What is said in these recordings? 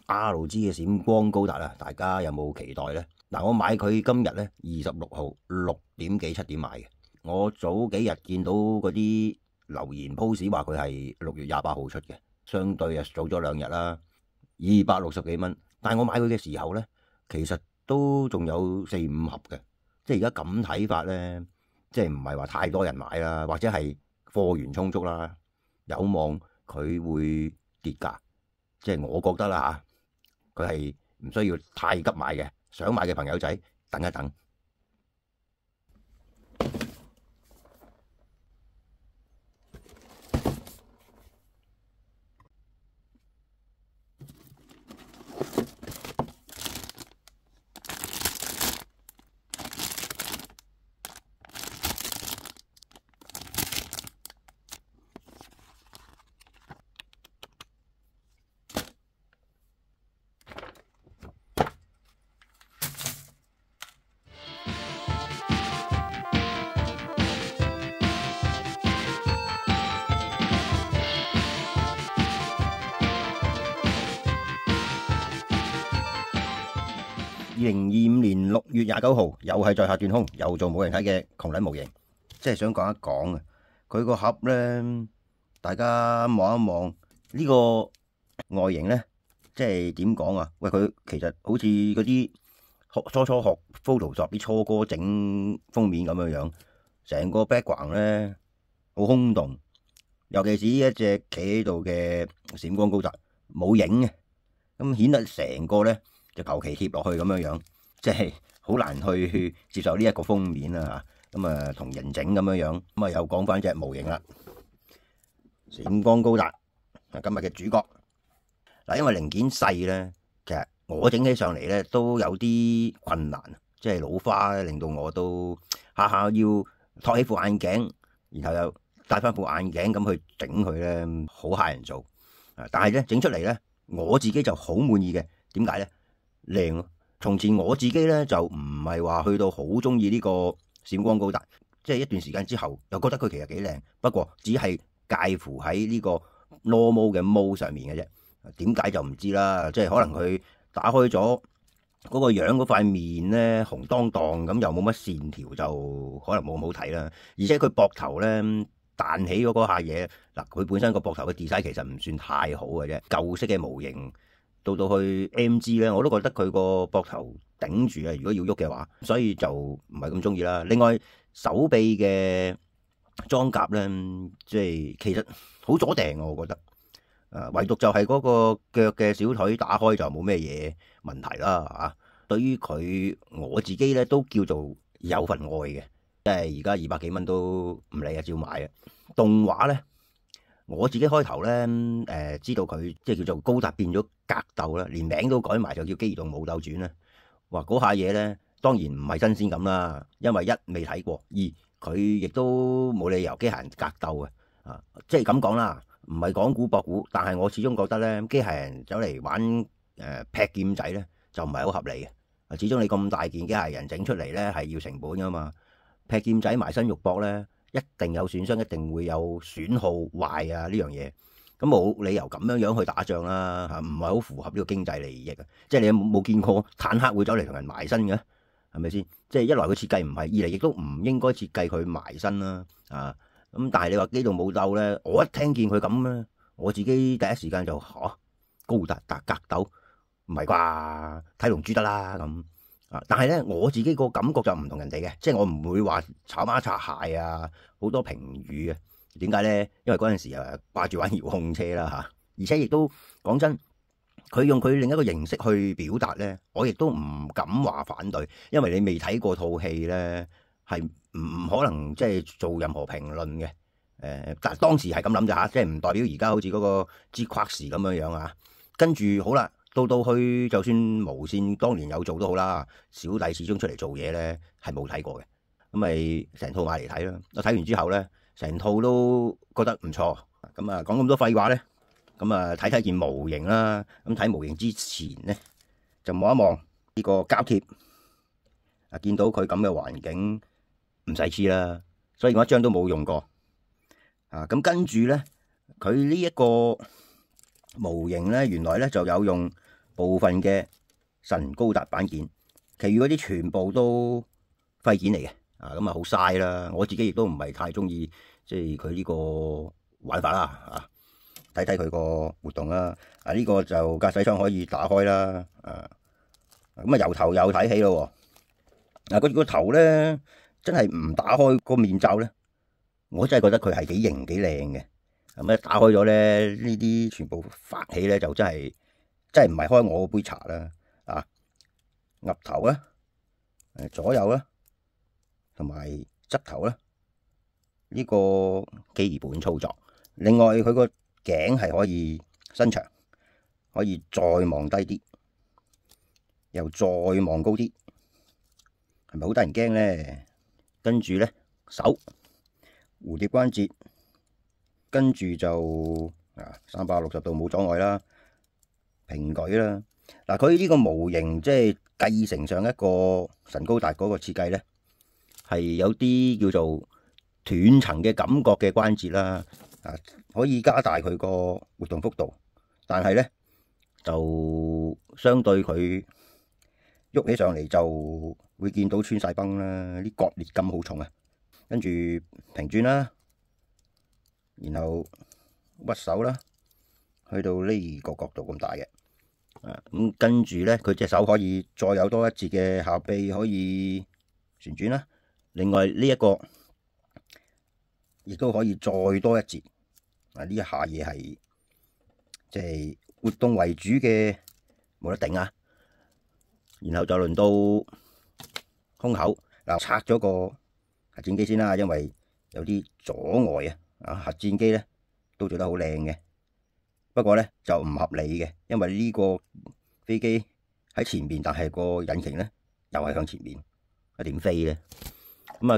RG 嘅閃光高達啊，大家有冇期待呢？嗱，我買佢今日呢26號6點幾7點買嘅。我早幾日見到嗰啲留言 post 話佢係6月28號出嘅，相對啊早咗2日啦，260幾蚊。但係我買佢嘅時候呢，其實都仲有4、5盒嘅。即係而家咁睇法呢，即係唔係話太多人買啦，或者係貨源充足啦，有望佢會跌價。即係我覺得啦嚇，佢係唔需要太急買嘅，想買嘅朋友仔等一等。2025年6月29號，又係在下斷空，又做冇人睇嘅窮撚模型，即係想講一講啊！佢個盒咧，大家望一望呢個外形咧，即係點講啊？喂，佢其實好似嗰啲初學 Photoshop 啲初哥整封面咁樣樣，成個 background 咧好空洞，尤其是呢一隻企喺度嘅閃光高達冇影嘅，咁顯得成個咧就求其貼落去咁樣樣，即係好難去接受呢一個封面啊！咁啊同人整咁樣樣，咁啊又講翻隻模型啦，閃光高達今日嘅主角嗱，因為零件細咧，其實我整起上嚟咧都有啲困難，即係老花咧令到我都下下要托起副眼鏡，然後又戴翻副眼鏡咁去整佢咧，好嚇人做啊！但係咧整出嚟咧，我自己就好滿意嘅。點解咧？靚咯！從前我自己咧就唔係話去到好中意呢個閃光高達，即係一段時間之後又覺得佢其實幾靚，不過只係介乎喺呢個 normal 嘅 mode 上面嘅啫。點解就唔知啦，即係可能佢打開咗嗰個樣嗰塊面咧紅當當咁，又冇乜線條，就可能冇咁好睇啦。而且佢膊頭咧彈起嗰下嘢嗱，佢本身個膊頭嘅 design 其實唔算太好嘅啫，舊式嘅模型。到去 MG 咧，我都覺得佢個膊頭頂住啊！如果要喐嘅話，所以就唔係咁中意啦。另外手臂嘅裝甲咧，即係其實好阻埞我覺得。唯獨就係嗰個腳嘅小腿打開就冇咩嘢問題啦嚇。對於佢我自己咧都叫做有份愛嘅，即係而家200幾蚊都唔理啊，照買啊！動畫咧。我自己開頭咧，知道佢即係叫做高達變咗格鬥啦，連名都改埋就叫機動武鬥傳啦。哇！嗰下嘢咧，當然唔係新鮮感啦，因為一未睇過，二佢亦都冇理由機械人格鬥嘅啊！即係咁講啦，唔係講古博古，但係我始終覺得咧，機械人走嚟玩劈劍仔咧，就唔係好合理嘅。啊，始終你咁大件機械人整出嚟咧，係要成本噶嘛，劈劍仔埋身肉搏咧。一定有損傷，一定會有損耗壞啊！呢樣嘢咁冇理由咁樣去打仗啦嚇，唔係好符合呢個經濟利益啊！即係你有冇見過坦克會走嚟同人埋身嘅？係咪先？即係一來佢設計唔係，二嚟亦都唔應該設計佢埋身啦啊！咁但係你話機動武鬥咧，我一聽見佢咁咧，我自己第一時間就高達格鬥唔係啩？睇龍珠得啦咁。但係咧，我自己個感覺就唔同人哋嘅，即係我唔會話炒孖擦鞋啊，好多評語啊。點解咧？因為嗰陣時掛住玩遙控車啦嚇，而且亦都講真，佢用佢另一個形式去表達咧，我亦都唔敢話反對，因為你未睇過套戲咧，係唔可能即係做任何評論嘅。但係當時係咁諗咋嚇，即係唔代表而家好似嗰個G Quax 咁樣樣啊。跟住好啦。到去就算無線當年有做都好啦，小弟始終出嚟做嘢咧係冇睇過嘅，咁咪成套買嚟睇啦。我睇完之後咧，成套都覺得唔錯。咁啊講咁多廢話咧，咁啊睇件模型啦。咁睇模型之前咧，就望一望呢個膠貼，啊見到佢咁嘅環境唔使黐啦，所以我一張都冇用過。啊咁跟住咧，佢呢一個模型咧，原來咧就有用部分嘅神高達板件，其餘嗰啲全部都廢件嚟嘅。咁啊好嘥啦！我自己亦都唔係太中意即係佢呢個玩法啦。睇睇佢個活動啦。呢個就駕駛艙可以打開啦。咁啊由頭又睇起咯。佢個頭咧真係唔打開個面罩咧，我真係覺得佢係幾型幾靚嘅。咁一打開咗咧，呢啲全部發起咧就真係唔係開我杯茶啦。額頭啦，左右啦，同埋側頭啦，呢個基本操作。另外佢個頸係可以伸長，可以再望低啲，又再望高啲，係咪好得人驚咧？跟住咧手蝴蝶關節，跟住就360度冇阻礙啦，平舉啦。佢呢個模型即係繼承上一個神高達嗰個設計咧，係有啲叫做斷層嘅感覺嘅關節啦。可以加大佢個活動幅度，但係咧就相對佢喐起上嚟就會見到穿晒崩啦，啲割裂感好重啊。跟住平轉啦，然後屈手啦，去到呢個角度咁大嘅。咁跟住咧，佢隻手可以再有多一節嘅下臂可以旋轉啦。另外呢一個亦都可以再多一節。呢一下嘢係即係活動為主嘅，冇得頂啊！然後就輪到胸口。拆咗個核戰機先啦，因為有啲阻礙啊。核戰機咧都做得好靚嘅，不過咧就唔合理嘅，因為呢個飛機喺前面，但係個引擎咧又係向前面，點飛咧？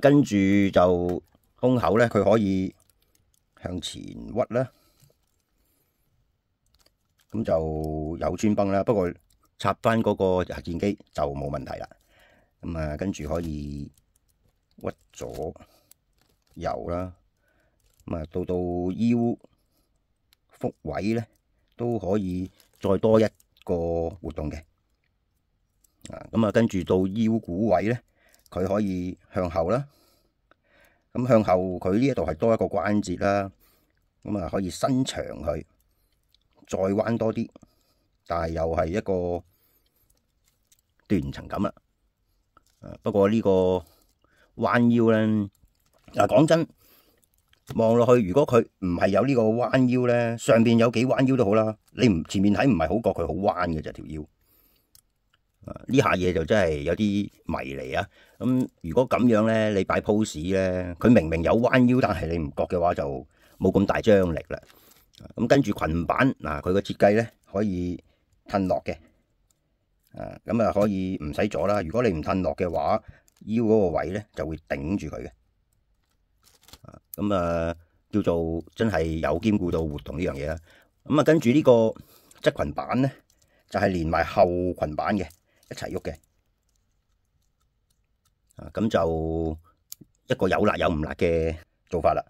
跟住就胸口咧，佢可以向前屈啦，咁就有穿崩啦。不過插翻嗰個核戰機就冇問題啦。跟住可以屈左右啦。到腰腹位咧都可以再多一個活動嘅。跟住到腰股位咧，佢可以向後啦。向後佢呢一度係多一個關節啦，可以伸長佢，再彎多啲，但係又係一個斷層感啦。不過呢個彎腰咧，講真，望落去如果佢唔係有呢個彎腰咧，上邊有幾彎腰都好啦，你唔前面睇唔係好覺佢好彎嘅就條腰。呢下嘢就真係有啲迷離啊！如果咁樣咧，你擺 pose 咧，佢明明有彎腰，但係你唔覺嘅話，就冇咁大張力啦。跟住裙板佢個設計咧可以褪落嘅，可以唔使阻啦。如果你唔褪落嘅話，腰嗰個位咧就會頂住佢嘅。叫做真係有兼顧到活動呢樣嘢啦。跟住呢個側裙板咧，就係連埋後裙板嘅。一齊喐嘅。咁就一個有辣有唔辣嘅做法啦。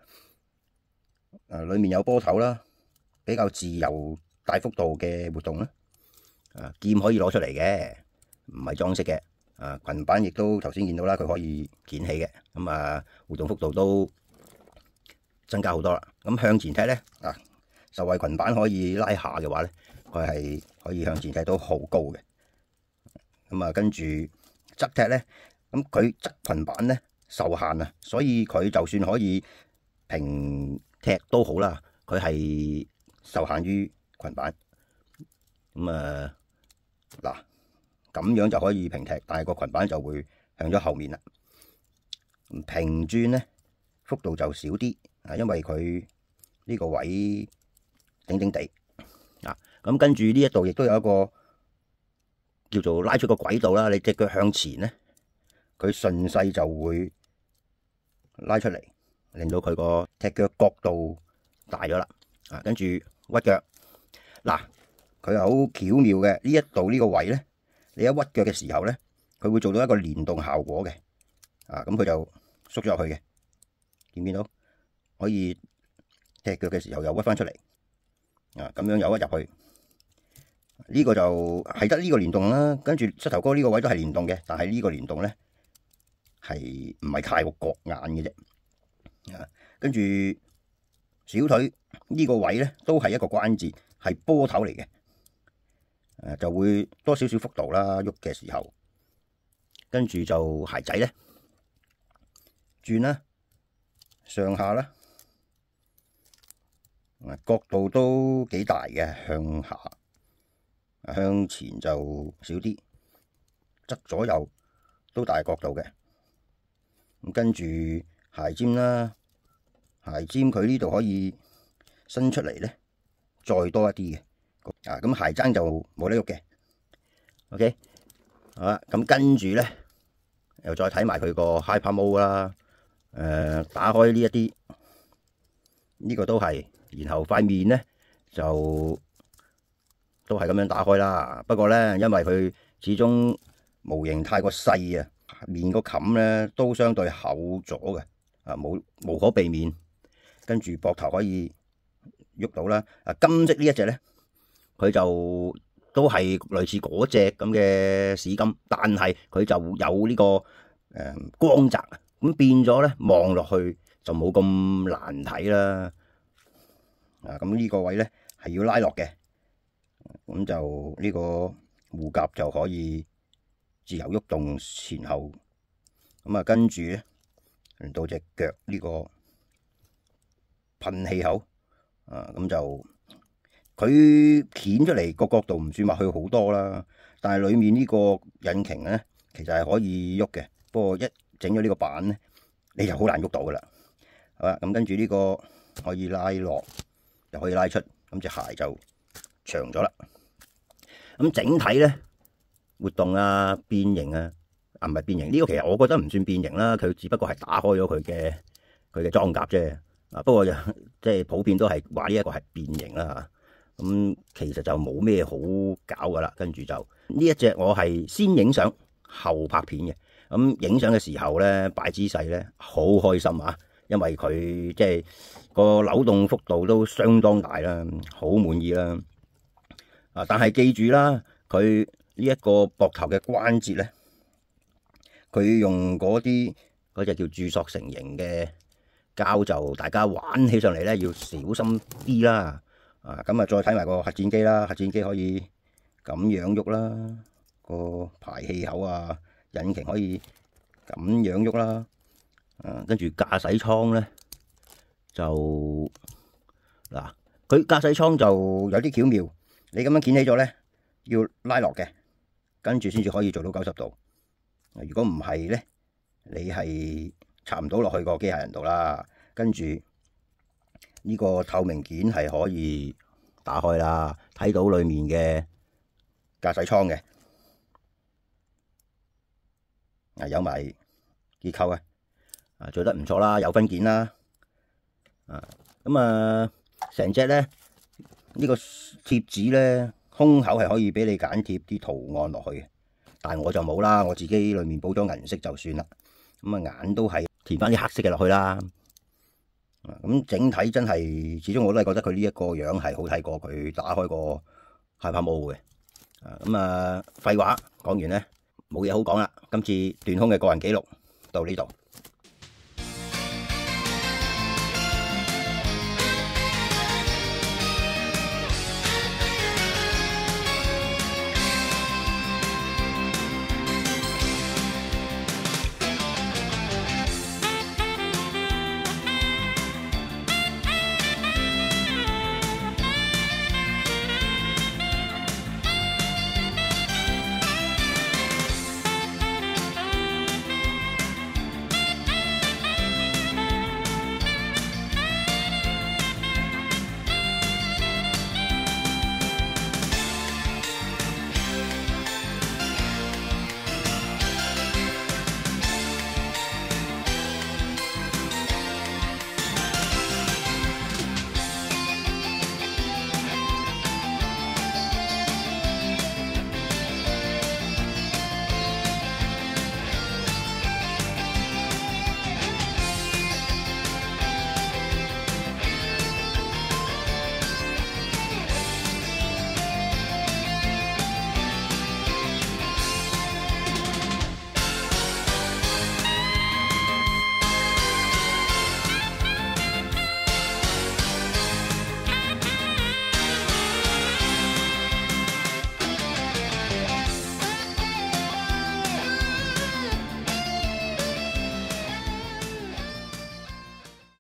裏面有波頭啦，比較自由大幅度嘅活動啦。劍可以攞出嚟嘅，唔係裝飾嘅。裙板亦都頭先見到啦，佢可以捲起嘅。活動幅度都增加好多啦。向前踢咧，受惠裙板可以拉下嘅話咧，佢係可以向前踢到好高嘅。跟住側踢咧，佢側裙板咧受限啊，所以佢就算可以平踢都好啦，佢係受限於裙板。咁樣就可以平踢，但係個裙板就會向咗後面啦。平轉咧幅度就少啲，因為佢呢個位頂頂地。跟住呢一度亦都有一個叫做拉出個軌道啦，你隻腳向前咧，佢順勢就會拉出嚟，令到佢個踢腳角度大咗啦。跟住屈腳，佢係好巧妙嘅。呢一度呢個位咧，你一屈腳嘅時候咧，佢會做到一個連動效果嘅。咁佢就縮咗入去嘅，見唔見到？可以踢腳嘅時候又屈翻出嚟。咁樣又屈入去，呢個就係得呢個連動啦，跟住膝頭哥呢個位都係連動嘅，但係呢個連動咧係唔係太過割眼嘅啫。跟住小腿呢個位咧都係一個關節，係波頭嚟嘅，就會多少少幅度啦，喐嘅時候。跟住就鞋仔咧轉啦，上下啦，角度都幾大嘅，向下。向前就少啲，側左右都大角度嘅。咁跟住鞋尖啦，鞋尖佢呢度可以伸出嚟咧，再多一啲嘅。咁鞋踭就冇得喐嘅。OK， 好啦，咁跟住咧又再睇埋佢個 Hyper Mode 啦。打開呢一啲，呢個都係，然後塊面咧就都係咁樣打開啦，不過咧，因為佢始終模型太過細啊，面個冚咧都相對厚咗嘅，無可避免。跟住膊頭可以喐到啦。金色呢一隻咧，佢就都係類似嗰隻咁嘅屎金，但係佢就有呢個光澤，咁變咗咧望落去就冇咁難睇啦。咁呢個位咧係要拉落嘅。咁就呢個護甲就可以自由喐動前後。咁跟住咧嚟到隻腳呢個噴氣口，咁就佢掀出嚟個角度唔算話去好多啦，但係裡面呢個引擎咧其實係可以喐嘅，不過一整咗呢個板咧你就好難喐到噶啦。好啦，咁跟住呢個可以拉落，又可以拉出，咁隻鞋就長咗啦。咁整體咧活動啊、變形啊，唔係變形呢個其實我覺得唔算變形啦，佢只不過係打開咗佢嘅裝甲啫。不過即係普遍都係話呢一個係變形啦。咁其實就冇咩好搞噶啦。跟住就呢一隻我係先影相後拍片嘅。咁影相嘅時候咧擺姿勢咧好開心啊，因為佢即係個扭動幅度都相當大啦，好滿意啦。但係記住啦，佢呢一個膊頭嘅關節咧，佢用嗰隻叫注塑成型嘅膠，就大家玩起上嚟咧要小心啲啦。咁再睇埋個核戰機啦，核戰機可以咁樣喐啦，個排氣口啊，引擎可以咁樣喐啦。跟住駕駛艙咧就嗱，佢駕駛艙就有啲巧妙。你咁樣捲起咗咧，要拉落嘅，跟住先至可以做到90度。如果唔係咧，你係插唔到落去個機械人度啦。跟住呢個透明件係可以打開啦，睇到裡面嘅駕駛艙嘅，有埋結構嘅，做得唔錯啦，有分件啦。成隻咧。呢個貼紙咧，胸口係可以俾你揀貼啲圖案落去嘅，但係我就冇啦，我自己裏面補咗銀色就算啦。眼都係填翻啲黑色嘅落去啦。咁整體真係，始終我都係覺得佢呢一個樣係好睇過佢打開個 Hyper Mode嘅。廢話講完咧，冇嘢好講啦。今次斷空嘅個人紀錄到呢度。